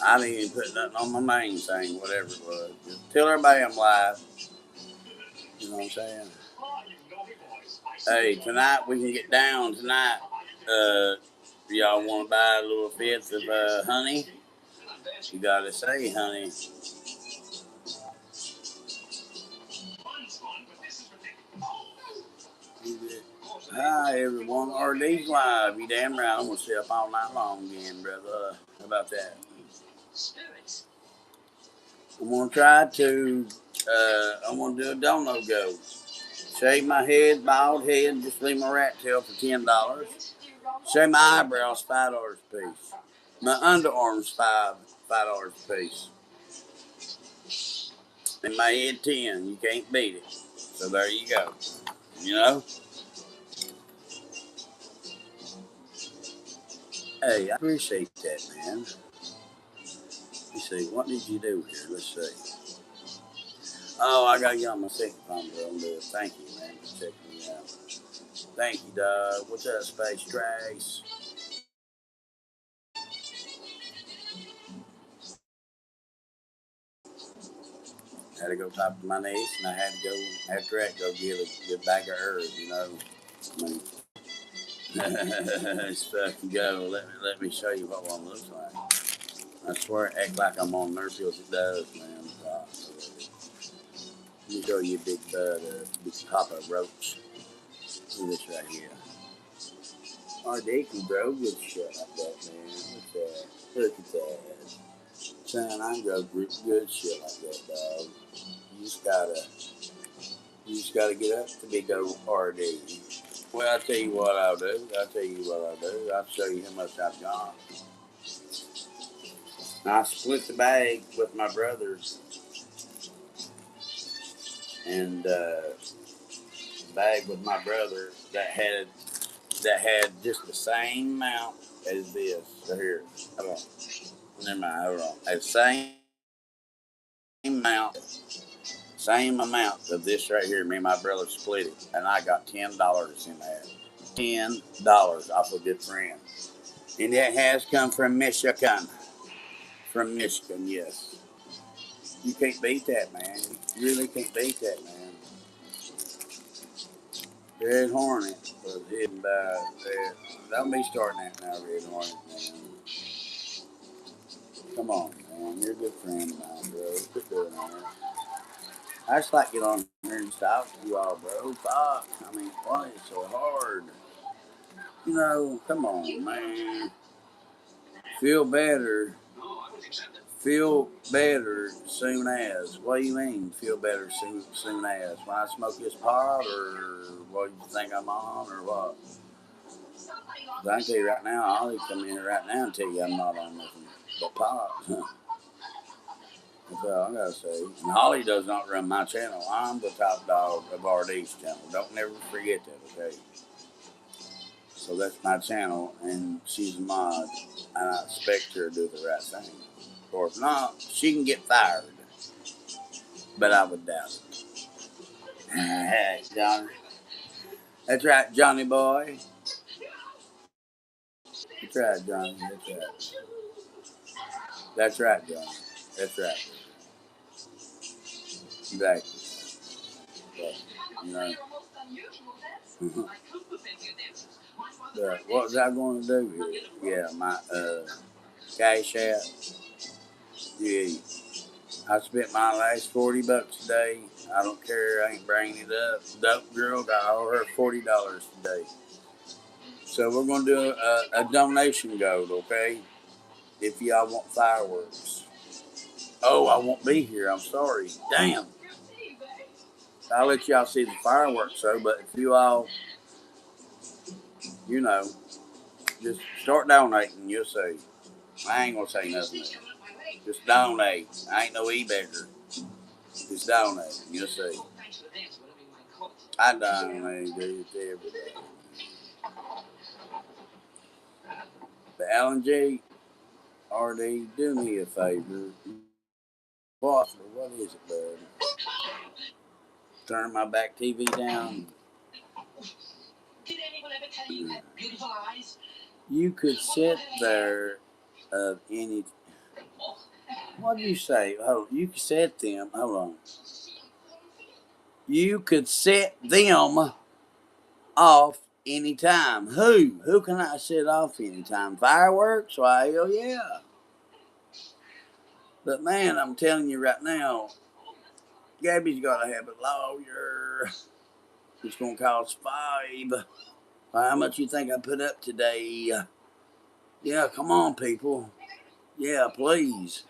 I didn't even put nothing on my main thing, whatever it was. Just tell everybody I'm live. You know what I'm saying? Hey, tonight we can get down tonight. Y'all want to buy a little fifth of honey? You gotta say honey. Hi everyone, RD's live. You damn right, I'm gonna stay up all night long again, brother. How about that? I'm gonna try to. I'm gonna do a dono go. Shave my head, bald head, just leave my rat tail for $10. Shave my eyebrows, $5 a piece. My underarms, $5 a piece. And my head 10. You can't beat it. So there you go. You know? Hey, I appreciate that, man. Let's see, what did you do here? Let's see. Oh, I gotta get on my second phone, bro. Thank you, man, for checking me out. Thank you, dog. What's up, Space Trace? Had to go talk to my niece, and I had to go after that go get a bag of herbs. You know, I mean, it's fucking go. Let me show you what one looks like. I swear, it act like I'm on nerve pills. It does, man. Let me show you a big bud, big top of roach. Look at this right here. RD can grow good shit like that, man. Look at that. Look at that. Son, I can grow good shit like that, dog. You just gotta, you just gotta get up to big old RD. Well, I'll tell you what I'll do. I'll show you how much I've got. I split the bag with my brothers, and bag with my brother that had just the same amount as this. So here, hold on. Never mind. Hold on. The same amount of this right here. Me and my brother split it, and I got $10 in that. $10 off a good friend, and it has come from Michigan. From Michigan, yes. You can't beat that, man. You really can't beat that, man. Red Hornet was hidden by there. Don't be starting that now, Red Hornet, man. Come on, man. You're a good friend of mine, bro. Quit doing that. I just like to get on here and talk to you all, bro. Fuck. I mean, why is it so hard? You know, come on, man. Feel better. Feel better soon as. What do you mean, feel better soon as? When I smoke this pot, or what do you think I'm on, or what? I can tell you right now, Ollie come in here right now and tell you I'm not on nothing but pot. That's all I gotta say. And Holly does not run my channel. I'm the top dog of RD's channel. Don't never forget that, okay? So that's my channel, and she's a mod, and I expect her to do the right thing. Or if not, she can get fired. But I would doubt it. Hey, Johnny. That's right, Johnny boy. That's right, Johnny. That's right. That's right, Johnny. That's right. Exactly. But, you know. But what was I going to do here? Yeah, my cash app. Yeah. I spent my last $40 today. I don't care. I ain't bringing it up. Dope girl got all her $40 today. So we're going to do a donation goal, okay? If y'all want fireworks. Oh, I won't be here. I'm sorry. Damn. I'll let y'all see the fireworks, though. But if you all, you know, just start donating, you'll see. I ain't going to say nothing. Just donate. I ain't no e-beggar. Just donate. You'll see. I donate, dude, every day. The Alan J. RD, do me a favor. Boss, what is it, bud? Turn my back TV down. Did anyone ever tell you you had beautiful eyes? You could sit there of any. What do you say? Oh, you could set them. Hold on. You could set them off anytime. Who? Who can I set off anytime? Fireworks? Why, hell yeah. But man, I'm telling you right now, Gabby's got to have a lawyer. It's going to cost $5. How much you think I put up today? Yeah, come on, people. Yeah, please.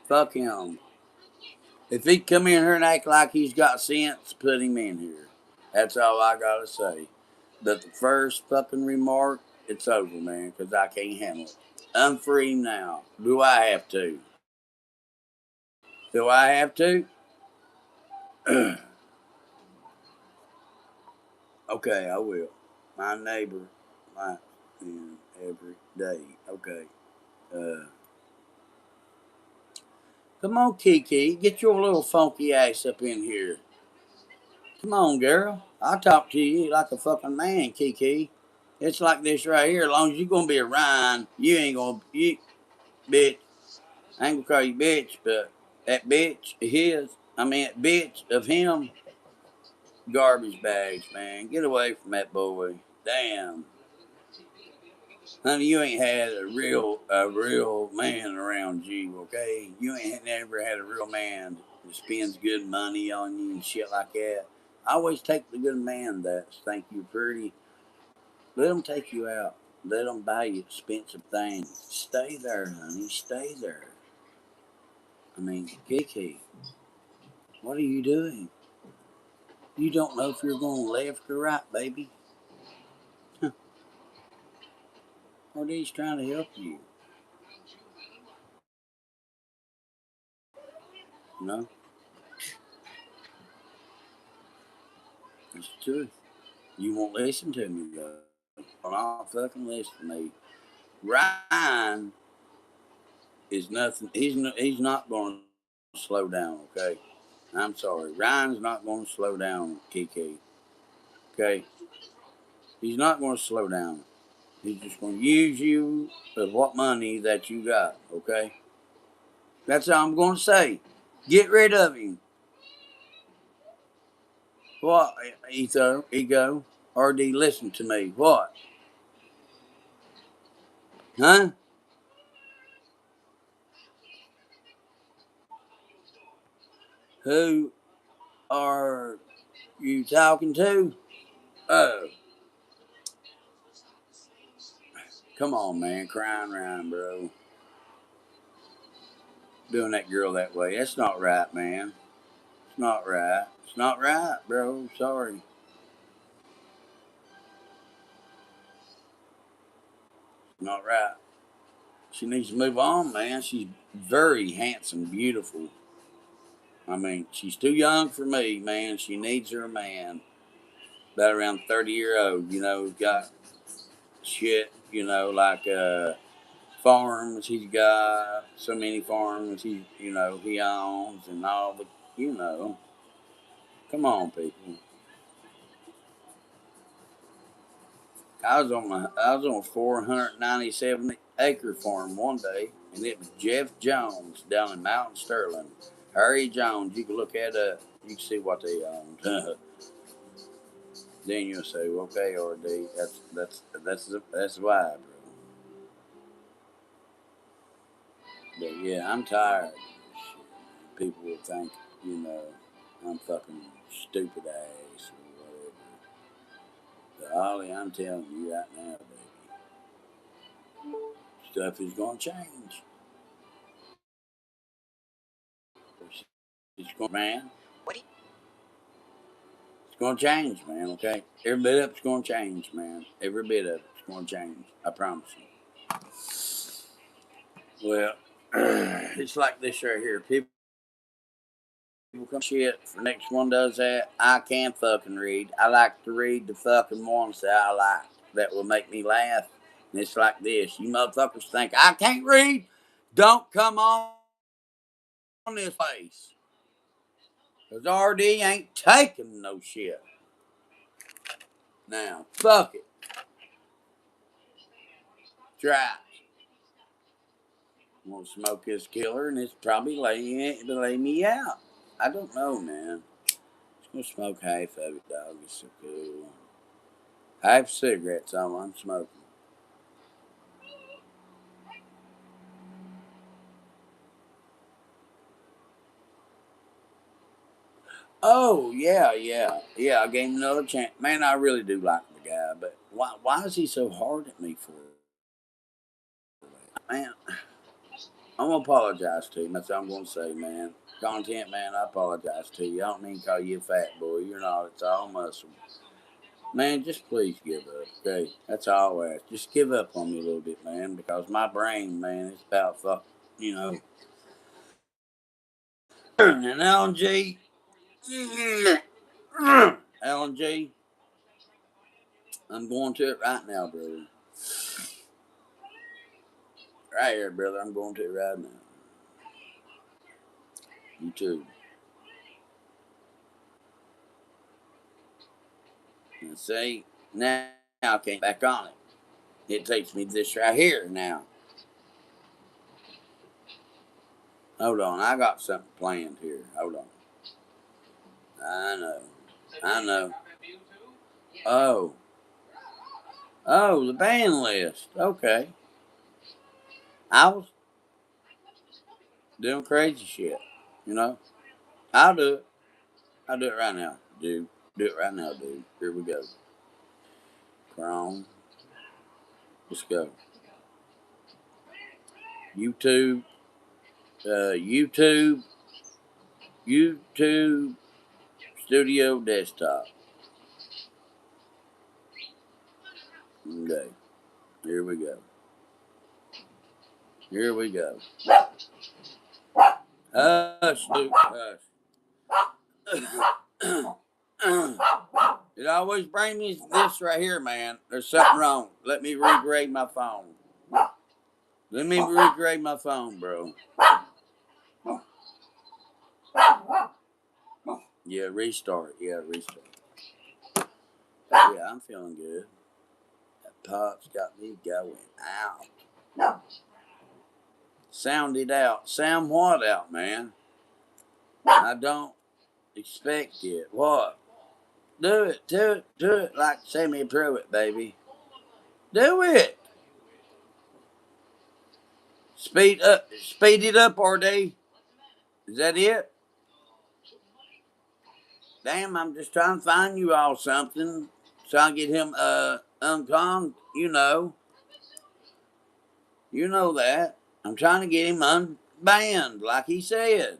Fuck him. If he come in here and act like he's got sense, put him in here. That's all I gotta say. But the first fucking remark, it's over, man, because I can't handle it. Unfree him now. Do I have to? Do I have to? Okay, I will. My neighbor likes him every day. Okay. Uh, Come on, Kiki. Get your little funky ass up in here. Come on, girl. I'll talk to you like a fucking man, Kiki. It's like this right here. As long as you're gonna be around, you ain't gonna you bitch. I ain't gonna call you bitch, but that bitch of his, I mean that bitch of him, garbage bags, man. Get away from that boy. Damn. Honey, you ain't had a real man around you, okay? You ain't never had a real man that spends good money on you and shit like that. I always take the good man that think you pretty. Let them take you out. Let them buy you expensive things. Stay there, honey. Stay there. I mean, Kiki, what are you doing? You don't know if you're going left or right, baby. Huh. Or he's trying to help you. You know? It's the truth. You won't listen to me, though. Well, I'll fucking listen to me. Ryan is nothing. He's not going to slow down, okay? I'm sorry. Ryan's not going to slow down, Kiki. Okay? He's not going to slow down. He's just going to use you of what money that you got, okay? That's all I'm going to say. Get rid of him. What, ego? RD, listen to me. What? Huh? Who are you talking to? Oh, come on, man. Crying around, bro. Doing that girl that way. That's not right, man. It's not right. It's not right, bro. Sorry. It's not right. She needs to move on, man. She's very handsome, beautiful. I mean, she's too young for me, man. She needs her man. About around 30-year old, got shit, like farms he's got, so many farms he owns and all the, you know. Come on, people. I was on a 497-acre farm one day, and it was Jeff Jones down in Mountain Sterling. Harry Jones, you can look at you can see what they owned. Then you'll say, well, okay, RD, that's why, bro. But yeah, I'm tired. People will think, I'm fucking stupid ass or whatever. But Ollie, I'm telling you right now, baby, stuff is gonna change. It's going, man. It's gonna change, man. Okay, every bit of it's gonna change, man. Every bit of it's gonna change. I promise you. Well, it's like this right here. People come shit. The next one does that. I can fucking read. I like to read the fucking ones that I like that will make me laugh. And it's like this. You motherfuckers think I can't read? Don't come on this place. Because RD ain't taking no shit. Now, fuck it. Try. I'm gonna smoke this killer, and it's probably lay me out. I don't know, man. Just gonna smoke half of it, dog. It's so cool. Half cigarettes on. I'm smoking. Oh yeah. I gave him another chance. Man, I really do like the guy, but why is he so hard at me for it? Man, I'm gonna apologize to him. That's all I'm gonna say, man. Content, man. I apologize to you. I don't mean to call you a fat boy. You're not. It's all muscle. Man, just please give up, okay? That's all I ask. Just give up on me a little bit, man, because my brain, man, it's about fuck, you know. And LNG, LNG, I'm going to it right now, brother. Right here, brother. I'm going to it right now. You too. And see, now I can't back on it. It takes me to this right here now. Hold on, I got something planned here. Hold on. I know. I know. Oh. Oh, the band list. Okay. I was doing crazy shit. You know? I'll do it. I'll do it right now, dude. Do it right now, dude. Here we go. Chrome. Let's go. YouTube. YouTube. YouTube Studio Desktop. Okay. Here we go. Here we go. Hush, Luke. Hush. It always brings me this right here, man. There's something wrong. Let me regrade my phone. Let me regrade my phone, bro. Yeah, restart. Yeah, restart. Yeah, I'm feeling good. That pop's got me going out. Sound it out. Sound what out, man? I don't expect it. What? Do it. Do it like Sammy Pruitt, baby. Do it. Speed up. Speed it up, RD. Is that it? Damn, I'm just trying to find you all something so I can get him unconned. You know that. I'm trying to get him unbanned, like he said.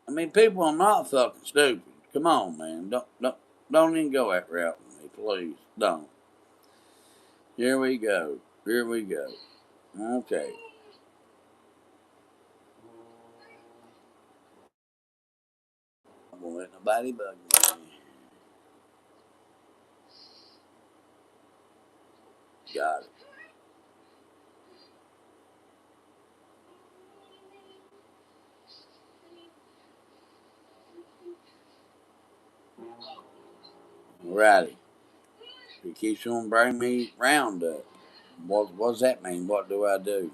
I mean, people are not fucking stupid. Come on, man. Don't even go that route with me, please. Don't. Here we go. Here we go. Okay. I won't let nobody bug me. Got it. Alrighty. He keeps on bringing me round up. What does that mean? What do I do?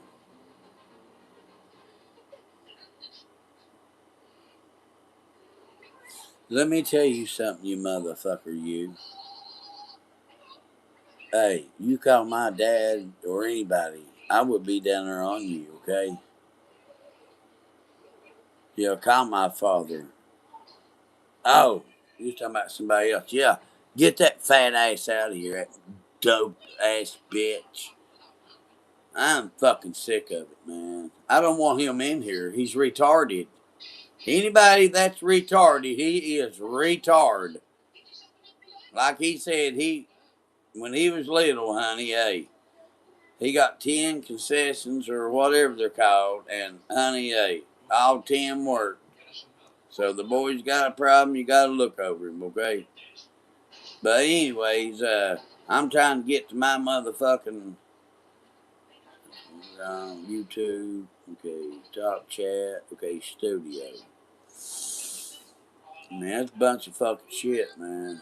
Let me tell you something, you motherfucker, you. Hey, you call my dad or anybody, I would be down there on you, okay? Yeah, call my father. Oh, you talking about somebody else? Yeah, get that fat ass out of here, that dope ass bitch. I'm fucking sick of it, man. I don't want him in here. He's retarded. Anybody that's retarded, he is retard. Like he said, when he was little, honey, hey, he got 10 concessions or whatever they're called, and honey, hey, all 10 worked. So the boy's got a problem, you gotta look over him, okay? But anyways, I'm trying to get to my motherfucking YouTube, okay, top chat, okay, studio. Man, that's a bunch of fucking shit, man.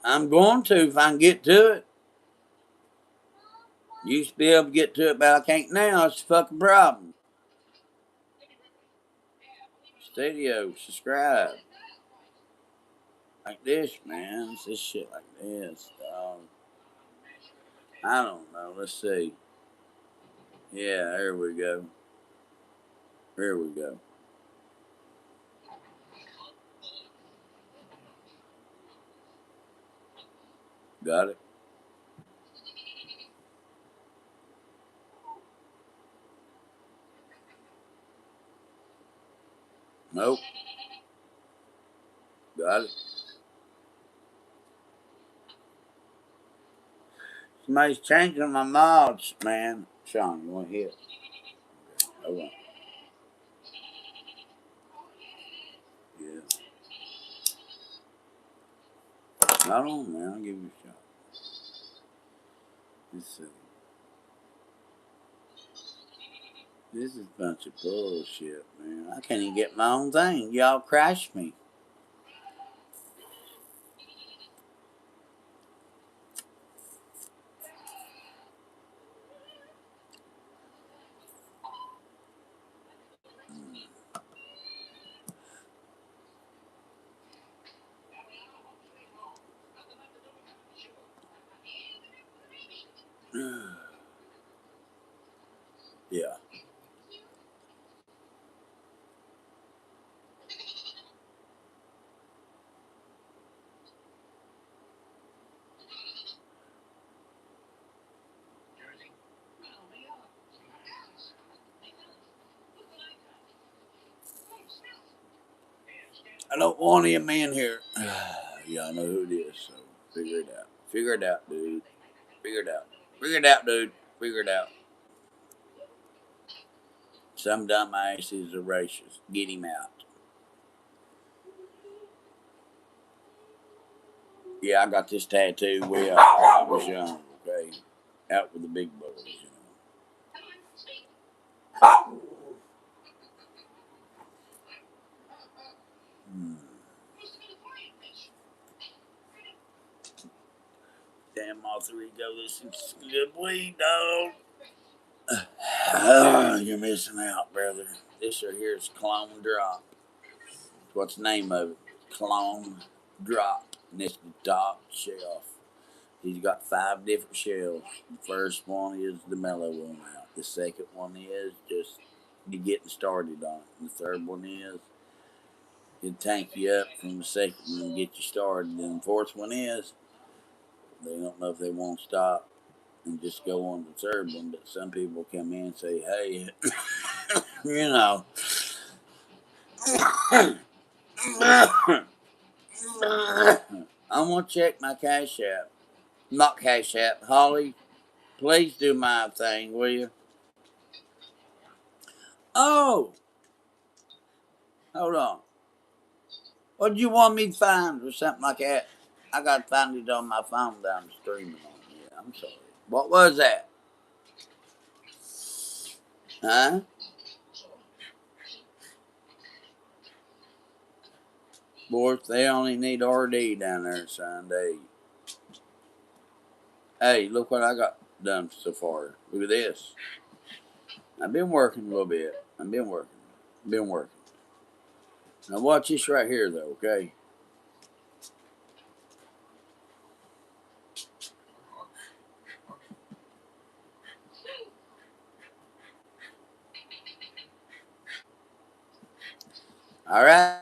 I'm going to if I can get to it. Used to be able to get to it, but I can't now. It's a fucking problem. Studio, subscribe. Like this, man. It's this shit like this. I don't know. Let's see. Yeah, there we go. There we go. Got it. Nope. Got it. Somebody's changing my mods, man. Sean, you want to hit? Hold on. Yeah. Hold on, man. I'll give you a shot. Let's see. This is a bunch of bullshit, man. I can't even get my own thing. Y'all crashed me. Yeah. I don't want him in here. Y'all know who it is, so figure it out. Figure it out, dude. Figure it out. Figure it out, dude. Figure it out. Some dumb ass is a racist. Get him out. Yeah, I got this tattoo way up when I was young, okay? Out with the big boys, you know. Hmm. Damn, all three go. This is good weed, dog. You're missing out, brother. This right here is Clone Drop. What's the name of it? Clone Drop. And it's the top shelf. He's got 5 different shells. The first one is the mellow one out. The second one is just you getting started on it. The third one is it tank you up from the second one and get you started. And the fourth one is they don't know if they won't stop and just go on the third one. But some people come in and say, hey, you know, I'm going to check my Cash App. Not Cash App. Holly, please do my thing, will you? Oh, hold on. What do you want me to find or something like that? I got to find it on my phone down the streaming on. Yeah, I'm sorry. What was that? Huh? Boys, they only need RD down there, son. Hey, look what I got done so far. Look at this. I've been working a little bit. I've been working. Been working. Now watch this right here, though, okay? All right.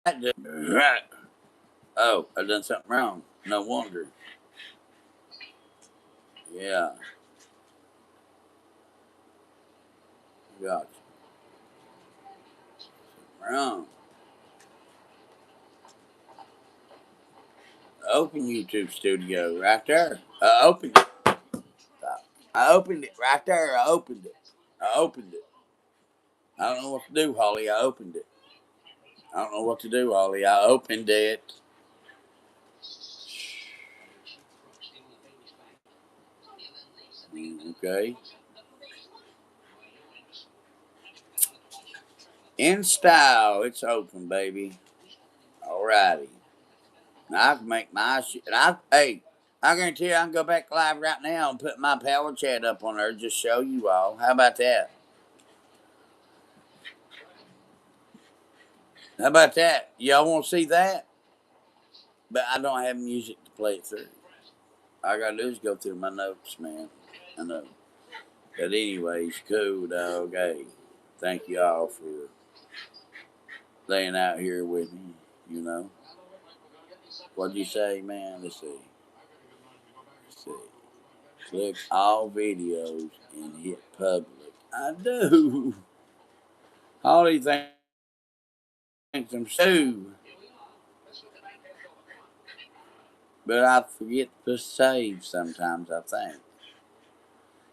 Right. Oh, I done something wrong. No wonder. Yeah. Got you. Wrong. Open YouTube Studio right there. I opened it. I opened it right there. I opened it. I opened it. I don't know what to do, Holly. I opened it. I don't know what to do, Holly. I opened it. Okay. In style. It's open, baby. Alrighty. Now I can make my shit. Hey, I guarantee you I can go back live right now and put my power chat up on there, just show you all. How about that? How about that? Y'all want to see that? But I don't have music to play it through. All I gotta do is go through my notes, man. I know. But anyways, cool, dog. Hey, thank you all for laying out here with me, you know. What'd you say, man? Let's see. Let's see. Click all videos and hit public. I do. Holly thinks I'm so, but I forget to save sometimes, I think.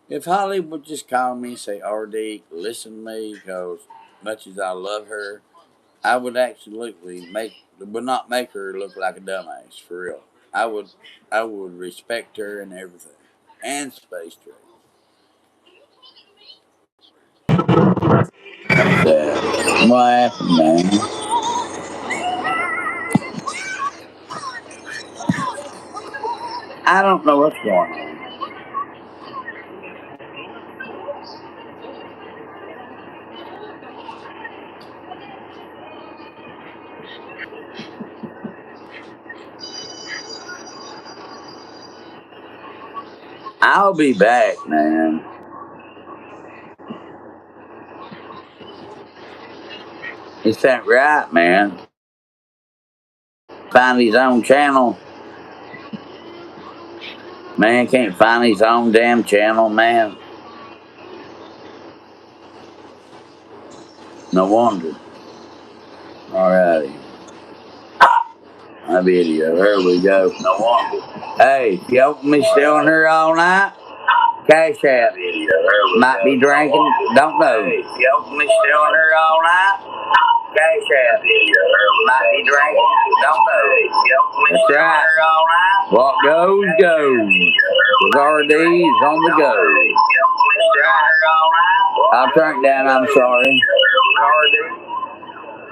If Holly would just call me and say, RD, listen to me, because much as I love her, I would absolutely would not make her look like a dumbass, for real. I would, I would respect her and everything. And Space Trace. What happened, man? I don't know what's going on. I'll be back, man. It's that right, man. Find his own channel. Man can't find his own damn channel, man. No wonder. Alrighty. My video. There we go. No wonder. Hey, you open me still in here all night? Cash app. Might be drinking. Don't know. Hey, you open me still in here all night? Cash app. Might be drinking. Don't know. That's right. What goes, goes. With RD's on the go. I'll turn it down, I'm sorry.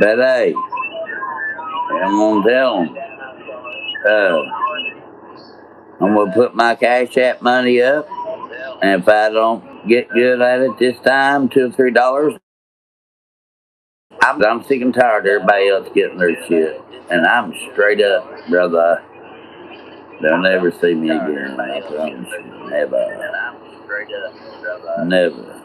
But hey, I'm gonna tell them. I'm gonna put my Cash App money up, and if I don't get good at it this time, $2 or $3, I'm sick and tired of everybody else getting their shit, and I'm straight up, brother. They'll never see me again. I promise you, never, never.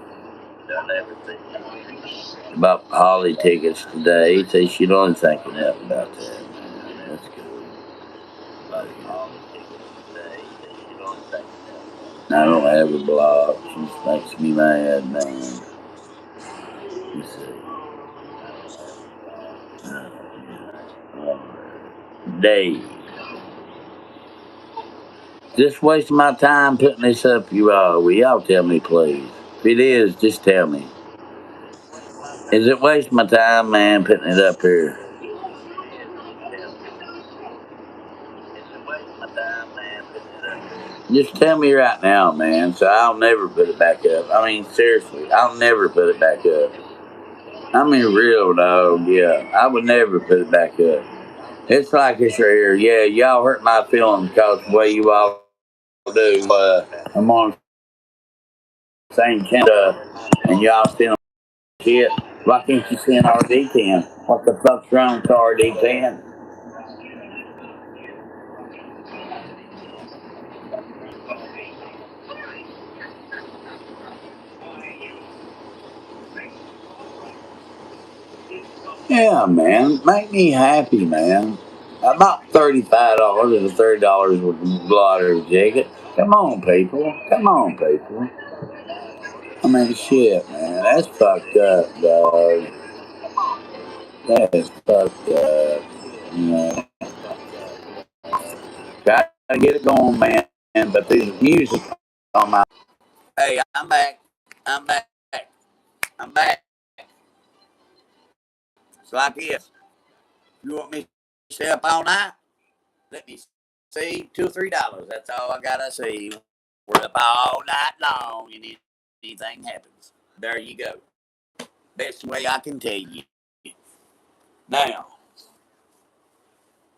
About Holly tickets today. Say she don't thinking up about that. That's good. I don't have a blog. She just makes me mad, man. You see. Dave. Just wasting my time putting this up, you all. Will y'all tell me, please? If it is, just tell me. Is it wasting my time, man, putting it up here? Just tell me right now, man, so I'll never put it back up. I mean, seriously, I'll never put it back up. I mean, real, dog, yeah. I would never put it back up. It's like this right here. Yeah, y'all hurt my feelings because the way you all do. I'm on the same channel, and y'all still shit. Why can't you send RD10? What the fuck's wrong with RD10? Yeah, man. Make me happy, man. About $35 or $30 with a blotter jacket. Come on, people. Come on, people. I mean, shit, man. That's fucked up, dog. That is fucked up. You know, try to get it going, man. But there's music on my. Hey, I'm back. I'm back. I'm back. It's like this. You want me to stay up all night? Let me see, $2 or $3. That's all I gotta see. We're up all night long, and if anything happens, there you go. Best way I can tell you. Now,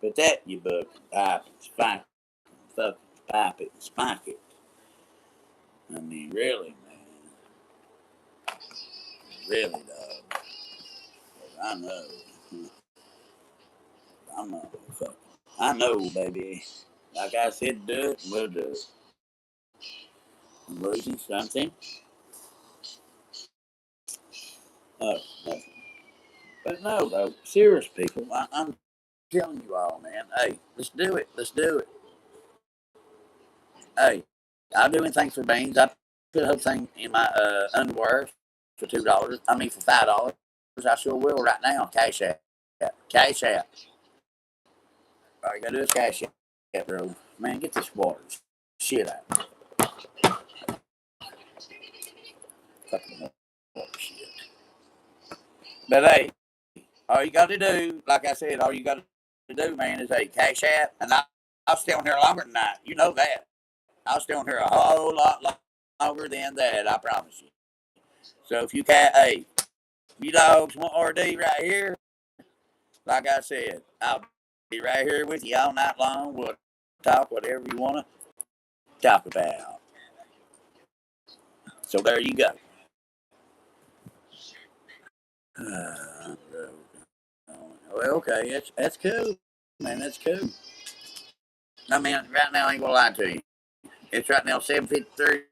put that in your book. It's fine. Fuck. Pop it and spike it. I mean, really, man. Really, dog. I know. I'm not fucking. I know, baby. Like I said, do it, we'll do it. I'm losing something. Oh, nothing. But no, though. Serious people, I'm telling you all, man. Hey, let's do it. Let's do it. Hey, I'll do anything for beans. I put a whole thing in my underwear for $2. I mean, for $5. I sure will right now. Cash app. Cash app. All you gotta do is cash app, bro. Man, get this water. Shit out. Fucking water shit. But hey, all you gotta do, like I said, all you gotta do, man, is a cash app. And I'll stay on here longer than that. You know that. I'll stay on here a whole lot longer than that. I promise you. So if you can, hey, you dogs want RD right here, like I said, I'll be right here with you all night long. We'll talk whatever you want to talk about. So there you go. Well, okay, that's cool, man. That's cool. I mean, right now I ain't gonna lie to you. It's right now 7:53,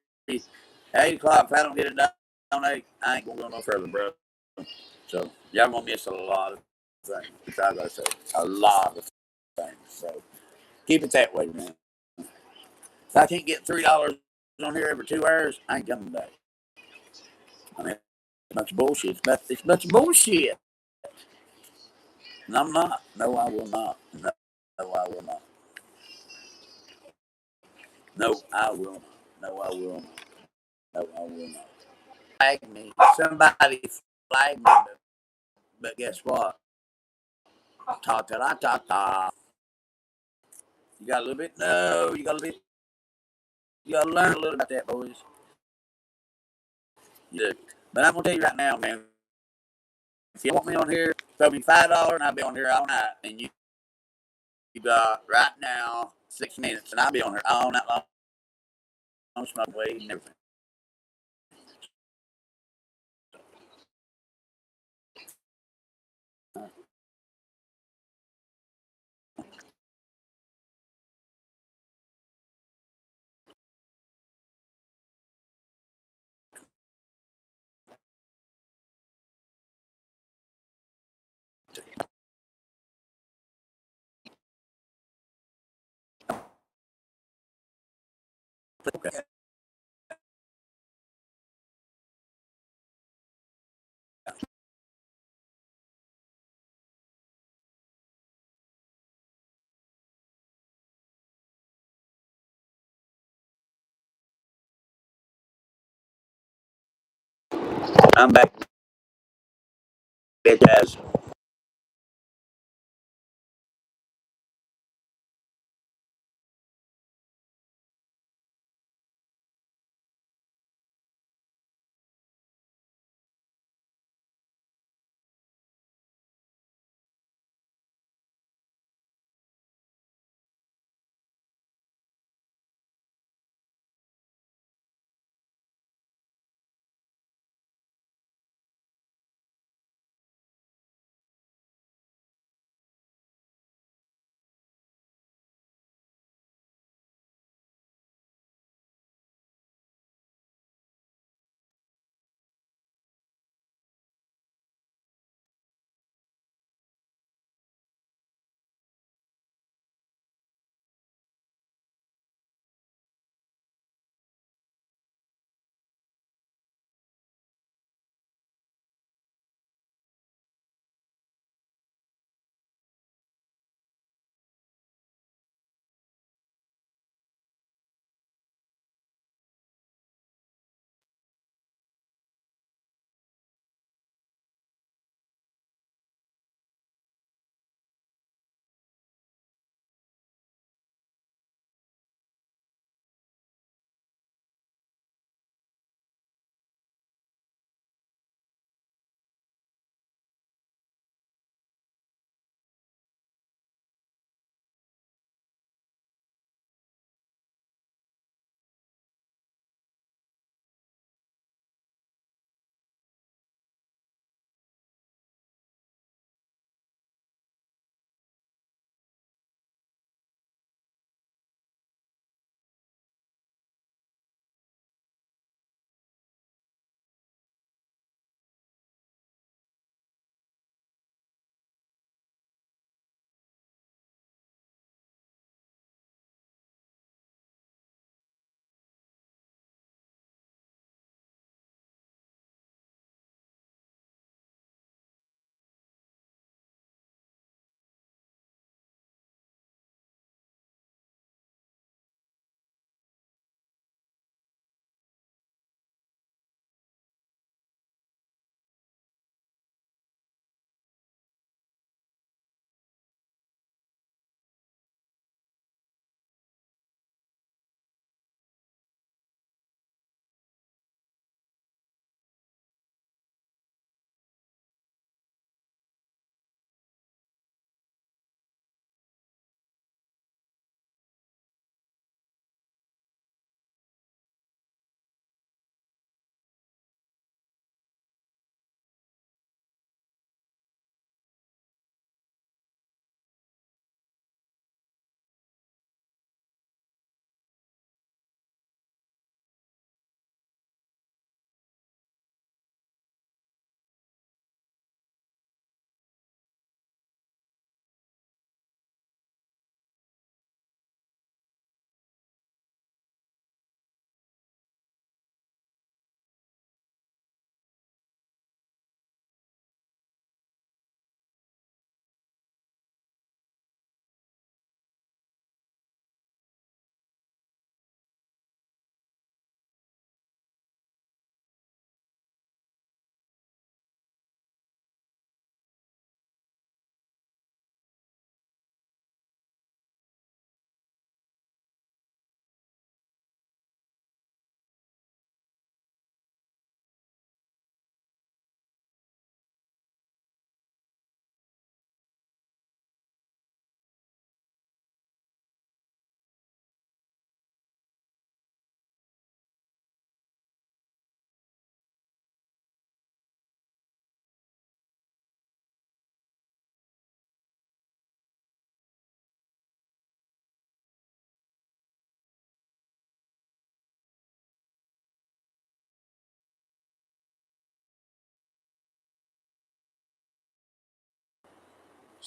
8 o'clock. If I don't get it done, I ain't gonna go no further, bro. So y'all gonna miss a lot of things. I gotta say, a lot of things. So keep it that way, man. If I can't get $3 on here every 2 hours, I ain't coming back. I mean, it's a bunch of bullshit. It's a bunch of bullshit. And I'm not. No, I will not. No, I will not. No, I will not. No, I will not. No, I will not. Flag me. Somebody flag me. But guess what? Ta ta ta ta ta. You got a little bit? No, you got a little bit. You got to learn a little about that, boys. You do. But I'm going to tell you right now, man. If you want me on here, throw me $5 and I'll be on here all night. And you got right now 6 minutes and I'll be on here all night long. I'm smoking weed and everything. Okay. I'm back, bitch ass.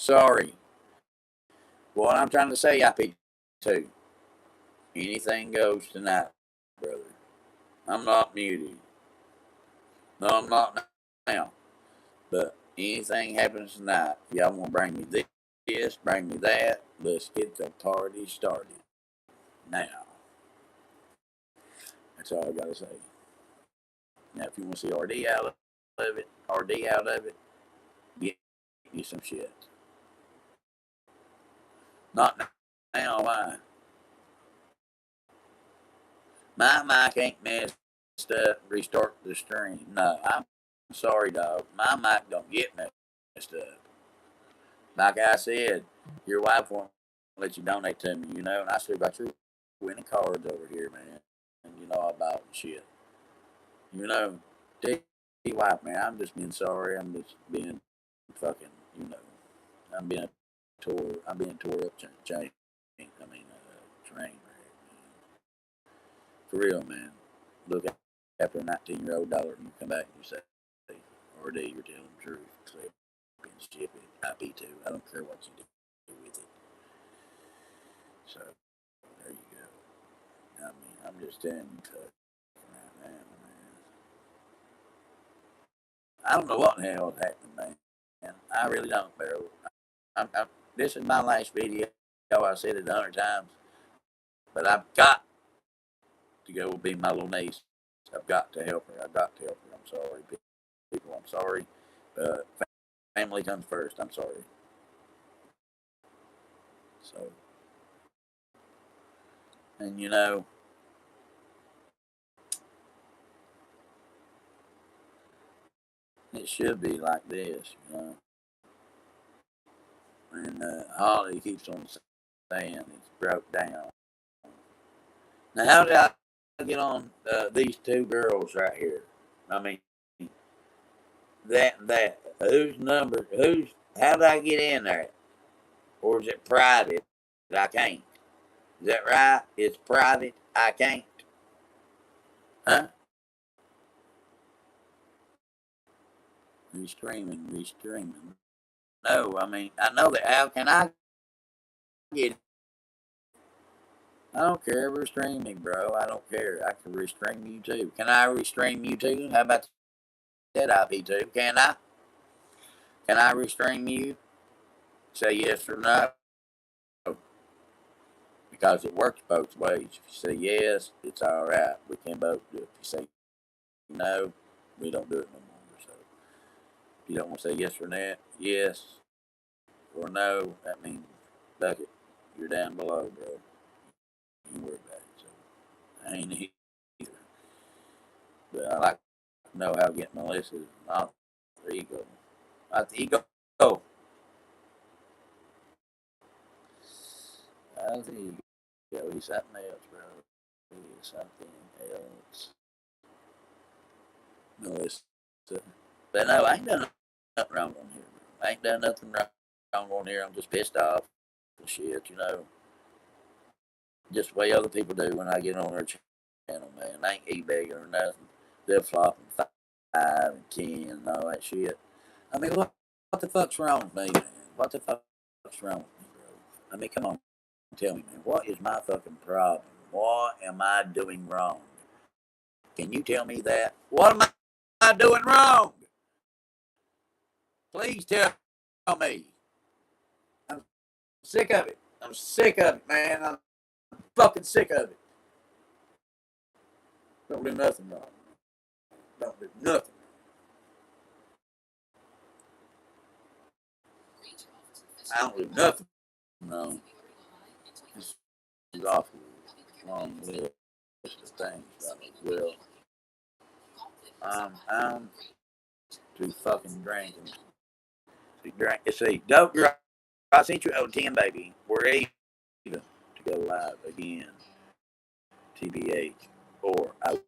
Sorry. What I'm trying to say, IP2. Anything goes tonight, brother. I'm not muted. No, I'm not now. But anything happens tonight, y'all want to bring me this, bring me that. Let's get the party started now. That's all I gotta say. Now, if you want to see RD out of it, get you some shit. Not now, why? My mic ain't messed up. Restart the stream. No, I'm sorry, dog. My mic don't get messed up. Like I said, your wife won't let you donate to me, and I still got your winning cards over here, man. And I bought shit. Tell your wife, man, I'm just being sorry. I'm just being fucking, I'm being tore up chain. Train wreck, man. For real, man. Look, after a 19-year-old dollar, you come back and you say, RD, you're telling the truth. Clip and ship it. IP2. I don't care what you do with it. So, there you go. I'm just telling you, right now, man. I don't know what the hell is happening, man. I really don't, bro. This is my last video. I said it 100 times. But I've got to go be my little niece. I've got to help her. I'm sorry, people. I'm sorry. Family comes first. I'm sorry. So, and it should be like this. And Holly keeps on saying it's broke down. Now, how did I get on these two girls right here? I mean, whose number? How did I get in there? Or is it private? I can't. Is that right? It's private. I can't. Huh? Restreaming. No, I know that. How can I get it? I don't care. Restream me, bro. I don't care. I can restream you too. Can I restream you too? How about that IP2? Can I? Can I restream you? Say yes or no. Because it works both ways. If you say yes, it's all right. We can both do it. If you say no, we don't do it no more. So if you don't want to say yes or no, yes or no, that means bucket. You're down below, bro. You worry about it. So I ain't either. But I like to know how to get Melissa's alter ego. Alter ego. Alter ego. He's something else, bro. He's something else. Melissa. But no, I ain't done nothing wrong on here. I ain't done nothing wrong on here. I'm just pissed off and shit. Just the way other people do when I get on their channel, man. I ain't eBay or nothing. They'll flop and 5 and 10 and all that shit. What the fuck's wrong with me, man? What the fuck's wrong with me, bro? Come on, tell me, man. What is my fucking problem? What am I doing wrong? Can you tell me that? What am I doing wrong? Please tell me. I'm sick of it. I'm sick of it, man. I'm fucking sick of it. Don't do nothing wrong. Don't do nothing. I don't do nothing wrong. This is awful. Wrong with the things that will. I'm too fucking drinking. See, dope girl. I sent you 010, baby. We're even to go live again. TBH. Or I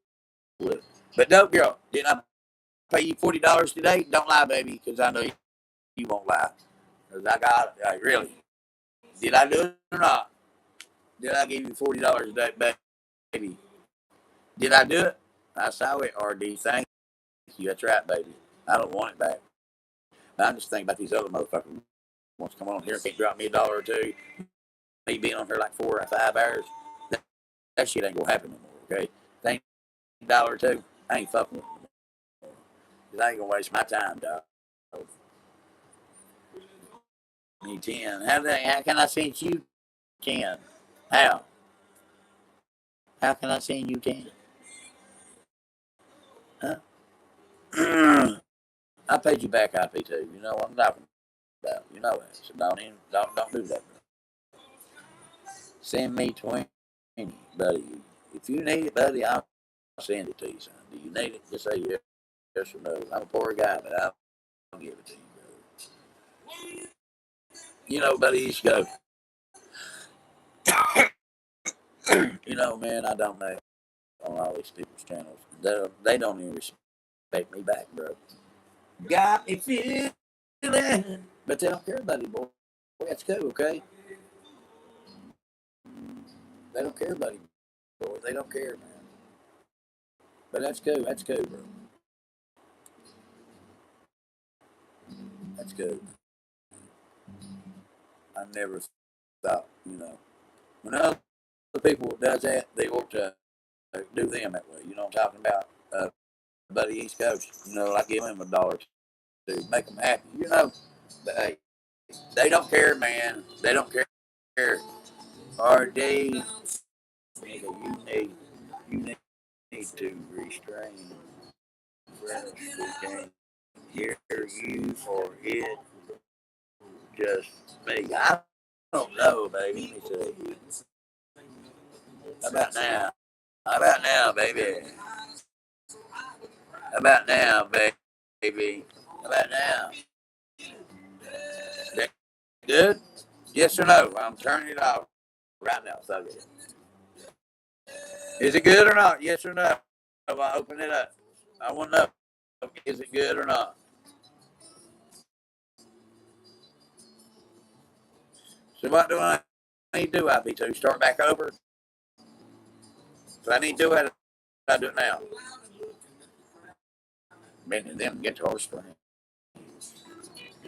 would. But dope girl, didn't I pay you $40 today? Don't lie, baby, because I know you won't lie. Because I got it. Really. Did I do it or not? Did I give you $40 a day, baby? Did I do it? I saw it, RD. Thank you. That's right, baby. I don't want it back. I'm just thinking about these other motherfuckers wants to come on here and can't drop me $1 or two. Me being on here like 4 or 5 hours, that shit ain't gonna happen no more. Okay, thank $1 or two. I ain't fucking with it. Cause I ain't gonna waste my time, dog. Me 10. How can I send you 10? How? How can I send you 10? Huh? I paid you back IP2. You know what I'm talking about. You know that. So don't do that. Send me 20, buddy. If you need it, buddy, I'll send it to you, son. Do you need it? Just say yes or no. I'm a poor guy, but I'll give it to you, brother. You know, buddy, you should go. You know, man, I don't know on all these people's channels. They don't even respect me back, bro. Got me feeling, but they don't care about it, boy. That's cool, okay? They don't care about it, boy. They don't care, man. But that's cool. That's cool, bro. That's good. I never thought, when other people does that, they want to do them that way. You know what I'm talking about? Buddy East Coast, I give them $1 to make them happy, But hey, they don't care, man. They don't care. RD, you need to restrain. Friends who can't hear you or it just me. I don't know, baby. Let me see. How about now? How about now, baby? How about now, baby? How about now? That good? Yes or no? I'm turning it off right now. So is it good or not? Yes or no? If I open it up, I want to know. Is it good or not? So what do I need to do, IP2? Start back over? So I need to do it. I do it now. Bending them guitar strings.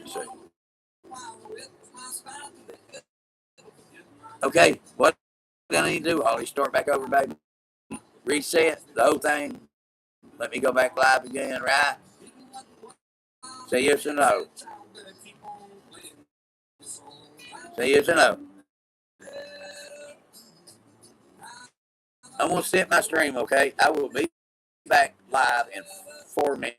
So, okay, what do I need to do, Holly? Start back over, baby. Reset the whole thing. Let me go back live again, right? Say yes or no. Say yes or no. I'm going to set my stream, okay? I will be back live in 4 minutes.